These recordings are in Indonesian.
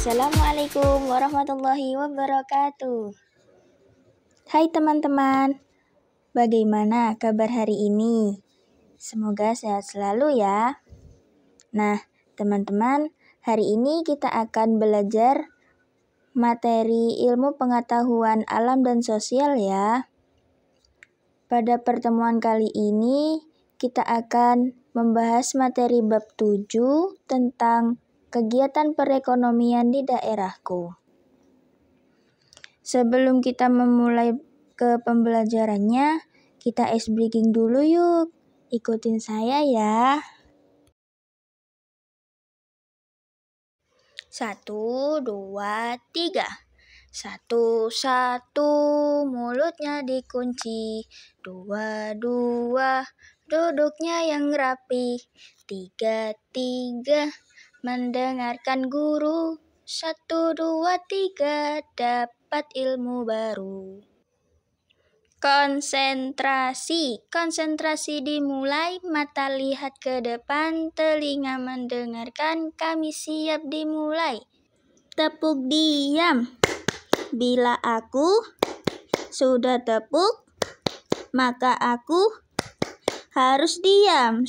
Assalamualaikum warahmatullahi wabarakatuh. Hai teman-teman, bagaimana kabar hari ini? Semoga sehat selalu ya. Nah, teman-teman, hari ini kita akan belajar materi ilmu pengetahuan alam dan sosial ya. Pada pertemuan kali ini, kita akan membahas materi bab 7 tentang kegiatan perekonomian di daerahku. Sebelum kita memulai ke pembelajarannya, kita ice breaking dulu yuk. Ikutin saya ya. 1, 2, 3. 1, mulutnya dikunci. 2, duduknya yang rapi. 3, mendengarkan guru. 1, 2, 3, dapat ilmu baru. Konsentrasi dimulai, mata lihat ke depan, telinga mendengarkan, kami siap dimulai. Tepuk diam. Bila aku sudah tepuk, maka aku harus diam.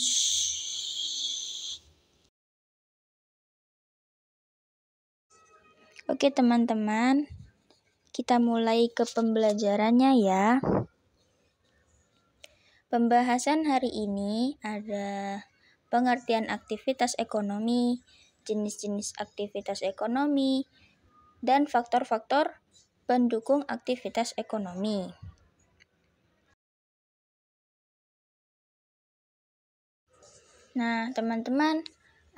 Oke teman-teman, kita mulai ke pembelajarannya ya. Pembahasan hari ini ada pengertian aktivitas ekonomi, jenis-jenis aktivitas ekonomi, dan faktor-faktor pendukung aktivitas ekonomi. Nah, teman-teman,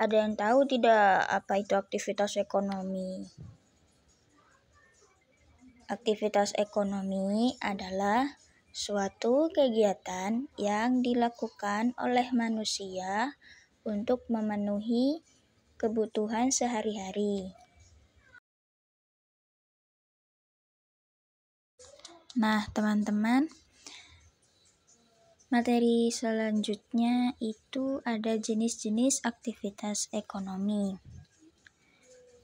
ada yang tahu tidak apa itu aktivitas ekonomi? Aktivitas ekonomi adalah suatu kegiatan yang dilakukan oleh manusia untuk memenuhi kebutuhan sehari-hari. Nah, teman-teman, materi selanjutnya itu ada jenis-jenis aktivitas ekonomi.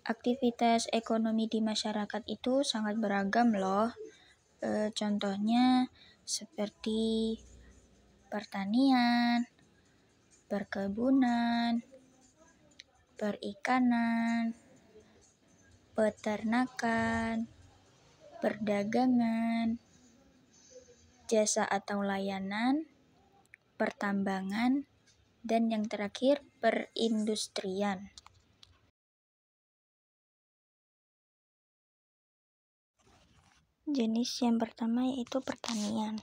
Aktivitas ekonomi di masyarakat itu sangat beragam loh. Contohnya seperti pertanian, perkebunan, perikanan, peternakan, perdagangan, jasa atau layanan, pertambangan, dan yang terakhir perindustrian. Jenis yang pertama yaitu pertanian.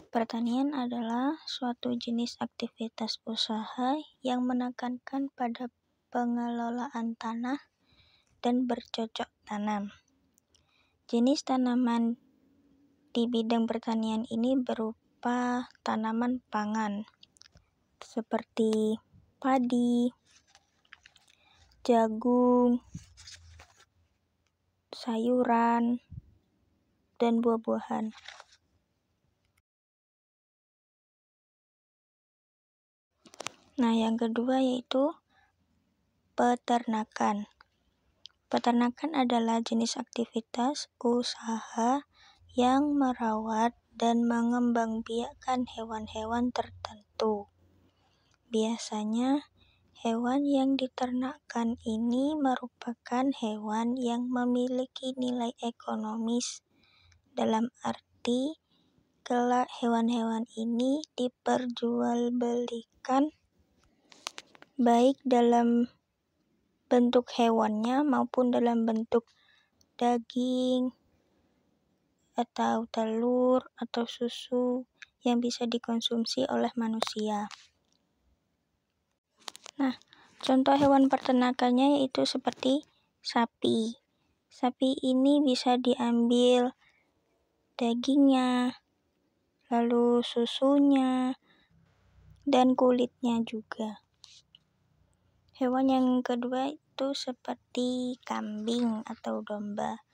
Pertanian adalah suatu jenis aktivitas usaha yang menekankan pada pengelolaan tanah dan bercocok tanam. Jenis tanaman di bidang pertanian ini berupa tanaman pangan seperti padi, jagung, sayuran, dan buah-buahan. Nah, yang kedua yaitu peternakan. Peternakan adalah jenis aktivitas usaha yang merawat dan mengembangbiakkan hewan-hewan tertentu. Biasanya, hewan yang diternakkan ini merupakan hewan yang memiliki nilai ekonomis. Dalam arti, kelak hewan-hewan ini diperjualbelikan baik dalam bentuk hewannya maupun dalam bentuk daging atau telur atau susu yang bisa dikonsumsi oleh manusia. Nah, contoh hewan peternakannya yaitu seperti sapi. Sapi ini bisa diambil dagingnya, lalu susunya, dan kulitnya juga. Hewan yang kedua itu seperti kambing atau domba.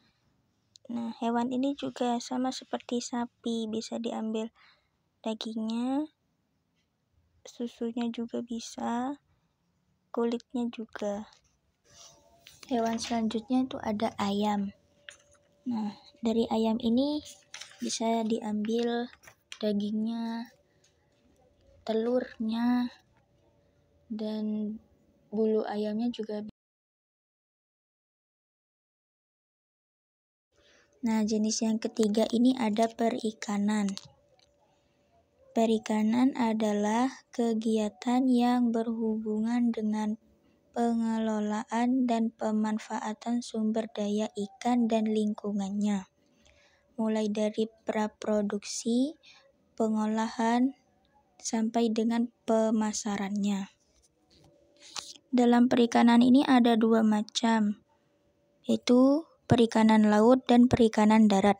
Nah, hewan ini juga sama seperti sapi, bisa diambil dagingnya, susunya juga bisa, kulitnya juga. Hewan selanjutnya itu ada ayam. Nah, dari ayam ini bisa diambil dagingnya, telurnya, dan bulu ayamnya juga. Nah, jenis yang ketiga ini ada perikanan. Perikanan adalah kegiatan yang berhubungan dengan pengelolaan dan pemanfaatan sumber daya ikan dan lingkungannya, mulai dari praproduksi, pengolahan, sampai dengan pemasarannya. Dalam perikanan ini ada dua macam, yaitu perikanan laut dan perikanan darat.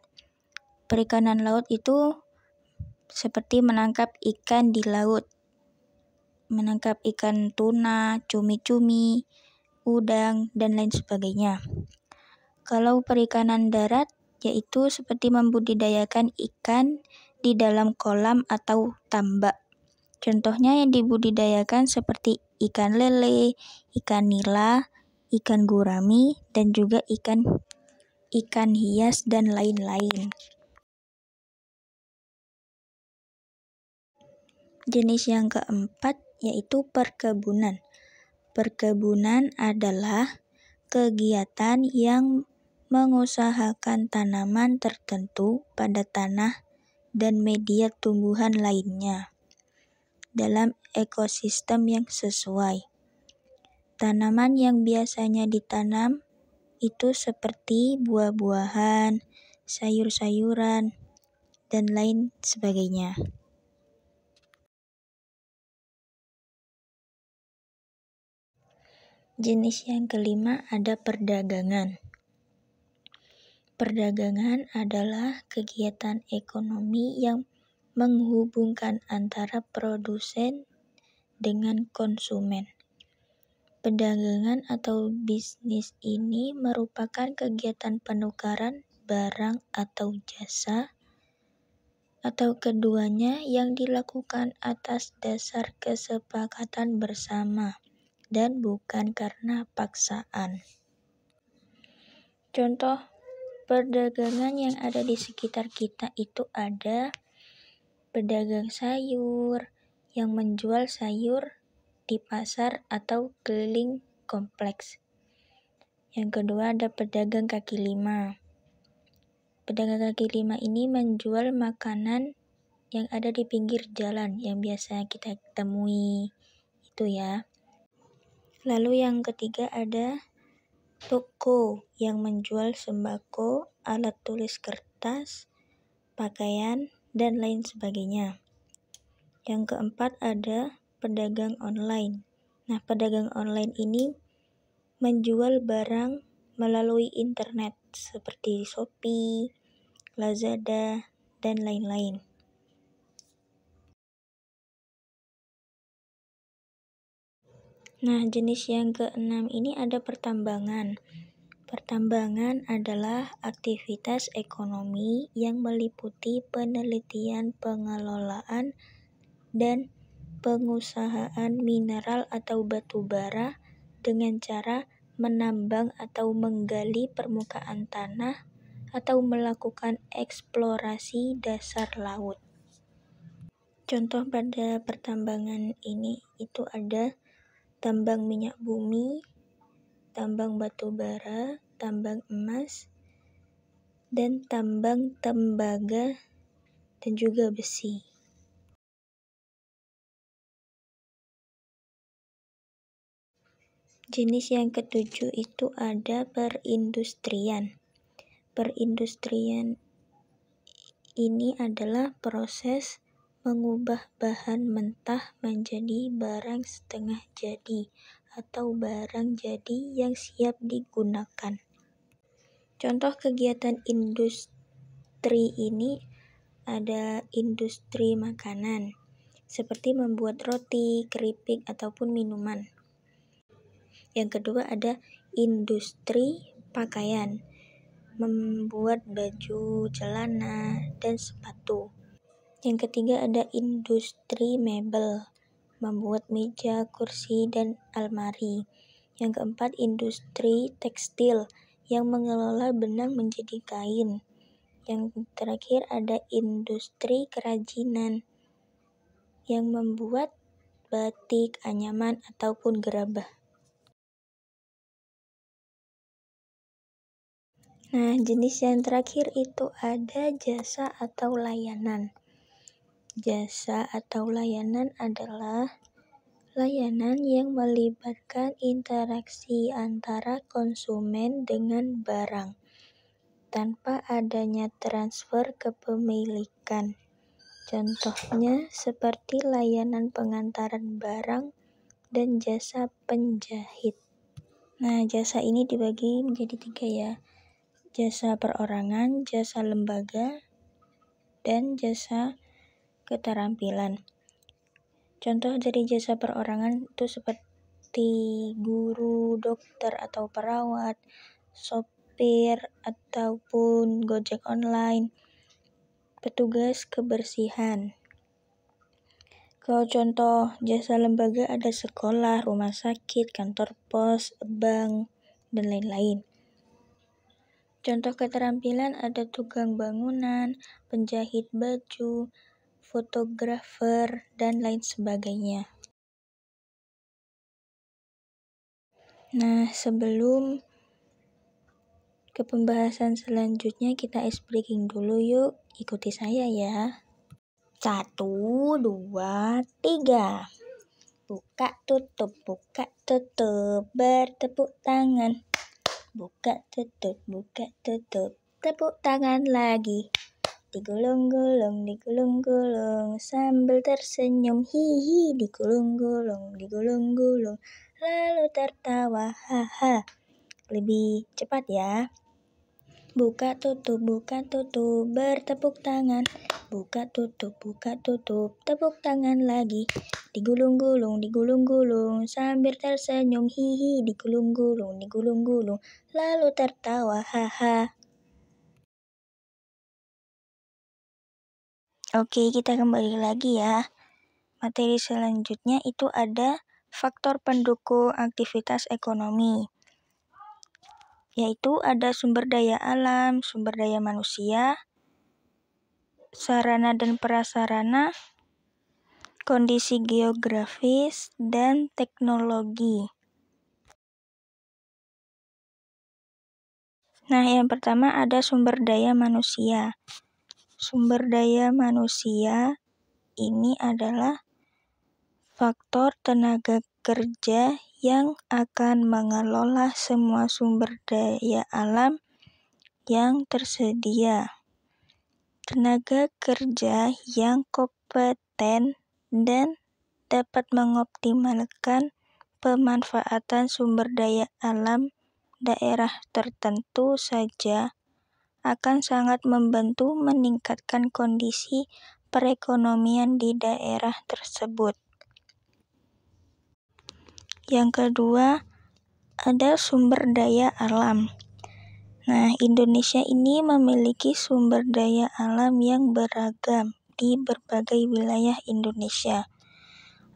Perikanan laut itu seperti menangkap ikan di laut, menangkap ikan tuna, cumi-cumi, udang, dan lain sebagainya. Kalau perikanan darat, yaitu seperti membudidayakan ikan di dalam kolam atau tambak. Contohnya yang dibudidayakan seperti ikan lele, ikan nila, ikan gurami, dan juga ikan hias dan lain-lain. Jenis yang keempat yaitu perkebunan. Perkebunan adalah kegiatan yang mengusahakan tanaman tertentu pada tanah dan media tumbuhan lainnya dalam ekosistem yang sesuai. Tanaman yang biasanya ditanam itu seperti buah-buahan, sayur-sayuran, dan lain sebagainya. Jenis yang kelima ada perdagangan. Perdagangan adalah kegiatan ekonomi yang menghubungkan antara produsen dengan konsumen. Perdagangan atau bisnis ini merupakan kegiatan penukaran barang atau jasa, atau keduanya yang dilakukan atas dasar kesepakatan bersama dan bukan karena paksaan. Contoh perdagangan yang ada di sekitar kita itu ada pedagang sayur yang menjual sayur di pasar atau keliling kompleks. Yang kedua ada pedagang kaki lima. Pedagang kaki lima ini menjual makanan yang ada di pinggir jalan yang biasa kita temui itu ya. Lalu yang ketiga ada toko yang menjual sembako, alat tulis kertas, pakaian, dan lain sebagainya. Yang keempat ada pedagang online. Nah, pedagang online ini menjual barang melalui internet seperti Shopee, Lazada, dan lain-lain. Nah, jenis yang keenam ini ada pertambangan. Pertambangan adalah aktivitas ekonomi yang meliputi penelitian, pengelolaan, dan pengusahaan mineral atau batu bara dengan cara menambang atau menggali permukaan tanah atau melakukan eksplorasi dasar laut. Contoh pada pertambangan ini itu ada tambang minyak bumi, tambang batu bara, tambang emas, dan tambang tembaga, dan juga besi. Jenis yang ketujuh itu ada perindustrian. Perindustrian ini adalah proses mengubah bahan mentah menjadi barang setengah jadi atau barang jadi yang siap digunakan. Contoh kegiatan industri ini ada industri makanan, seperti membuat roti, keripik, ataupun minuman. Yang kedua ada industri pakaian, membuat baju, celana, dan sepatu. Yang ketiga ada industri mebel, membuat meja, kursi, dan almari. Yang keempat, industri tekstil yang mengelola benang menjadi kain. Yang terakhir ada industri kerajinan yang membuat batik, anyaman, ataupun gerabah. Nah, jenis yang terakhir itu ada jasa atau layanan. Jasa atau layanan adalah layanan yang melibatkan interaksi antara konsumen dengan barang, tanpa adanya transfer kepemilikan. Contohnya seperti layanan pengantaran barang dan jasa penjahit. Nah, jasa ini dibagi menjadi 3 ya. Jasa perorangan, jasa lembaga, dan jasa keterampilan. Contoh dari jasa perorangan itu seperti guru, dokter atau perawat, sopir ataupun Gojek online, petugas kebersihan. Kalau contoh jasa lembaga ada sekolah, rumah sakit, kantor pos, bank, dan lain-lain. Contoh keterampilan ada tukang bangunan, penjahit baju, fotografer, dan lain sebagainya. Nah, sebelum ke pembahasan selanjutnya, kita ice breaking dulu yuk. Ikuti saya ya. 1, 2, 3. Buka tutup, bertepuk tangan. Buka tutup, tepuk tangan lagi. Digulung-gulung, sambil tersenyum, hihi, digulung-gulung, lalu tertawa, haha. Lebih cepat ya. Buka tutup, bertepuk tangan. Buka tutup, tepuk tangan lagi. Digulung-gulung, sambil tersenyum, hihi, digulung-gulung, lalu tertawa, haha. Oke, kita kembali lagi ya. Materi selanjutnya itu ada faktor pendukung aktivitas ekonomi, yaitu ada sumber daya alam, sumber daya manusia, sarana dan prasarana, kondisi geografis, dan teknologi. Nah, yang pertama ada sumber daya manusia. Sumber daya manusia ini adalah faktor tenaga kerja yang akan mengelola semua sumber daya alam yang tersedia. Tenaga kerja yang kompeten dan dapat mengoptimalkan pemanfaatan sumber daya alam daerah tertentu saja akan sangat membantu meningkatkan kondisi perekonomian di daerah tersebut. Yang kedua, ada sumber daya alam. Nah, Indonesia ini memiliki sumber daya alam yang beragam di berbagai wilayah Indonesia.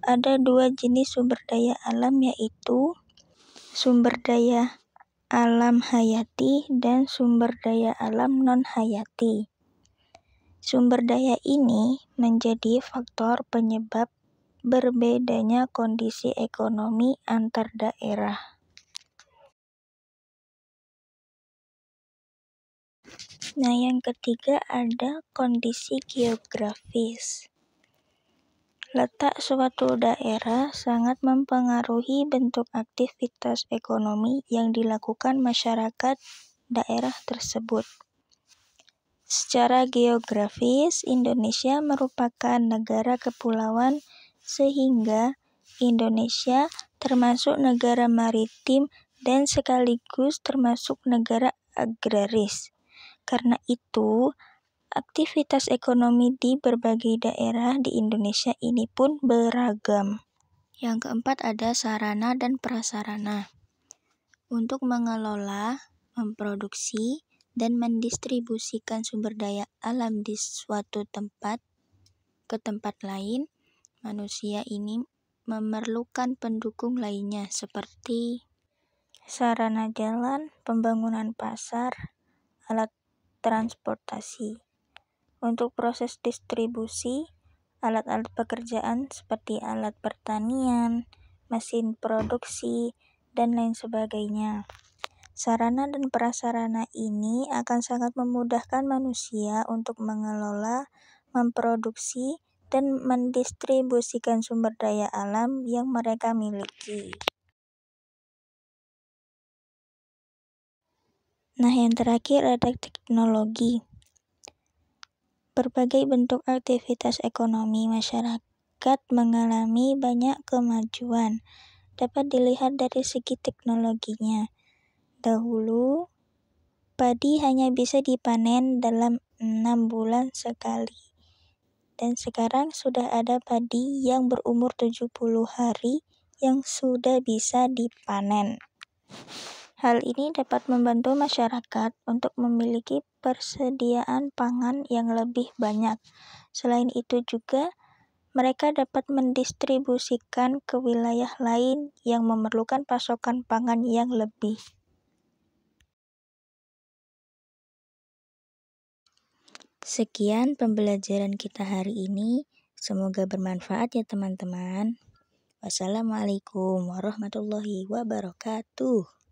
Ada 2 jenis sumber daya alam, yaitu sumber daya alam hayati dan sumber daya alam non-hayati. Sumber daya ini menjadi faktor penyebab berbedanya kondisi ekonomi antar daerah. Nah, yang ketiga ada kondisi geografis. Letak suatu daerah sangat mempengaruhi bentuk aktivitas ekonomi yang dilakukan masyarakat daerah tersebut. Secara geografis, Indonesia merupakan negara kepulauan sehingga Indonesia termasuk negara maritim dan sekaligus termasuk negara agraris. Karena itu, aktivitas ekonomi di berbagai daerah di Indonesia ini pun beragam. Yang keempat ada sarana dan prasarana. Untuk mengelola, memproduksi, dan mendistribusikan sumber daya alam di suatu tempat ke tempat lain, manusia ini memerlukan pendukung lainnya seperti sarana jalan, pembangunan pasar, alat transportasi. Untuk proses distribusi, alat-alat pekerjaan seperti alat pertanian, mesin produksi, dan lain sebagainya. Sarana dan prasarana ini akan sangat memudahkan manusia untuk mengelola, memproduksi, dan mendistribusikan sumber daya alam yang mereka miliki. Nah, yang terakhir ada teknologi. Berbagai bentuk aktivitas ekonomi masyarakat mengalami banyak kemajuan. Dapat dilihat dari segi teknologinya. Dahulu, padi hanya bisa dipanen dalam 6 bulan sekali. Dan sekarang sudah ada padi yang berumur 70 hari yang sudah bisa dipanen. Hal ini dapat membantu masyarakat untuk memiliki persediaan pangan yang lebih banyak. Selain itu juga, mereka dapat mendistribusikan ke wilayah lain yang memerlukan pasokan pangan yang lebih. Sekian pembelajaran kita hari ini. Semoga bermanfaat ya teman-teman. Wassalamualaikum warahmatullahi wabarakatuh.